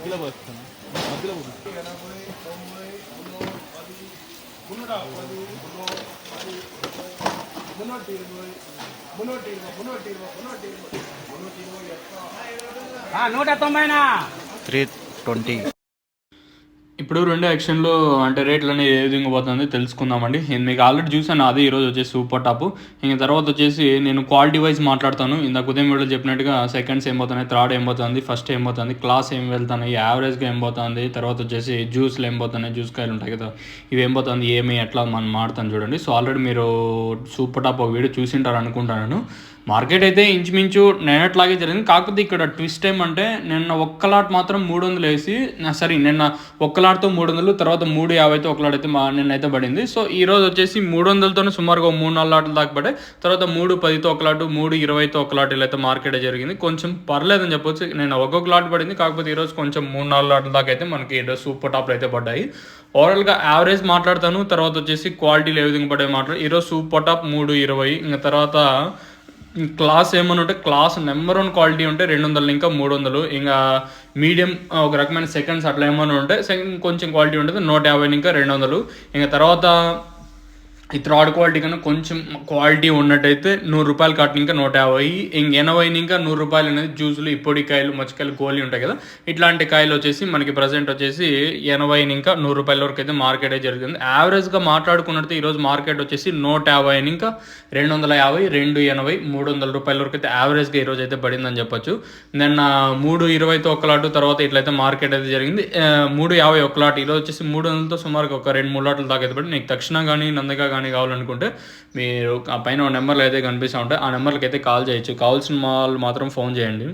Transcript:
మధ్యలో పోస్తాను మధ్యలో నూట 320. ఇప్పుడు రెండు యాక్షన్లో అంటే రేట్లు అనేది ఏ విధంగా పోతుంది తెలుసుకుందామండి. నేను మీకు ఆల్రెడీ చూసాను, అది ఈరోజు వచ్చేసి సూపర్ టాప్. ఇంక తర్వాత వచ్చేసి నేను క్వాలిటీ వైజ్ మాట్లాడతాను. ఇందాక ఉదయం వీడియో చెప్పినట్టుగా సెకండ్స్ ఏం పోతున్నాయి, థర్డ్ ఏం పోతుంది, ఫస్ట్ ఏం పోతుంది, క్లాస్ ఏం వెళ్తున్నాయి, యావరేజ్గా ఏం పోతుంది, తర్వాత వచ్చేసి జ్యూస్లు ఏం పోతున్నాయి, జ్యూస్ కాయలు ఉంటాయి కదా, ఇవి ఏం పోతుంది, ఏమి ఎట్లా మనం మాడతాను చూడండి. సో ఆల్రెడీ మీరు సూపర్ టాప్ ఒక వీడియో చూసింటారు అనుకుంటాను. మార్కెట్ అయితే ఇంచుమించు నిన్నట్లాగే జరిగింది. కాకపోతే ఇక్కడ ట్విస్ట్ ఏమంటే నిన్న ఒక్క లాట్ మాత్రం 300 వేసి నిన్న ఒక్క లాట్తో 300, తర్వాత 350తో ఒక లాట్ అయితే నిన్నైతే పడింది. సో ఈ రోజు వచ్చేసి 300తోనే సుమారుగా 3-4 లాట్లు దాకా పడ్డాయి. తర్వాత 310తో ఒక లాటు, 320తో ఒక లాట్ ఇలా అయితే మార్కెట్ జరిగింది. కొంచెం పర్లేదని చెప్పొచ్చు. నేను ఒక్కొక్క లాట్ పడింది, కాకపోతే ఈరోజు కొంచెం 3-4 లాట్ల దాకా అయితే మనకి సూపర్ టాప్లు అయితే పడ్డాయి. ఓవరాల్గా యావరేజ్ మాట్లాడతాను, తర్వాత వచ్చేసి క్వాలిటీలు ఏ విధంగా పడ్డాయి మాట్లాడు. ఈరోజు సూపర్ టాప్ 320, ఇంకా తర్వాత క్లాస్ ఏమని ఉంటే క్లాస్ నెంబర్ 1 క్వాలిటీ ఉంటే 200, ఇంకా 300, ఇంకా మీడియం ఒక రకమైన సెకండ్స్ అట్లా ఏమైనా ఉంటే సెకండ్ కొంచెం క్వాలిటీ ఉంటుంది 150, ఇంకా 200. ఇంకా తర్వాత ఈ థర్డ్ క్వాలిటీ కన్నా కొంచెం క్వాలిటీ ఉన్నట్టయితే 100 రూపాయలు కాటన్ ఇంకా 150, ఇంక 80 ఇంకా 100 రూపాయలు అనేది జ్యూసులు, ఇప్పటి కాయలు, మచ్చకాయలు, గోళీ ఉంటాయి కదా, ఇట్లాంటి కాయలు వచ్చేసి మనకి ప్రజెంట్ వచ్చేసి 80 ఇంకా 100 రూపాయల వరకు అయితే మార్కెట్ అయితే జరుగుతుంది. యావరేజ్గా మాట్లాడుకున్నట్టు ఈరోజు మార్కెట్ వచ్చేసి 150 ఇంకా 250, 280, 300 రూపాయల వరకు అయితే యావరేజ్గా ఈరోజు అయితే పడిందని చెప్పొచ్చు. నిన్న 320తో ఒక లాటు, తర్వాత ఇట్లయితే మార్కెట్ అయితే జరిగింది. 350 ఒక లాట్, ఈరోజు వచ్చేసి 300తో సుమారుగా ఒక 2-3 లాట్ల దాకా అయితే పడి. నీకు తక్షణ కానీ నందగా కానీ కావాలనుకుంటే మీరు ఆ పైన నెంబర్లు అయితే కనిపిస్తూ ఉంటాయి, ఆ నెంబర్లకి అయితే కాల్ చేయొచ్చు. కావాల్సిన వాళ్ళు మాత్రం ఫోన్ చేయండి.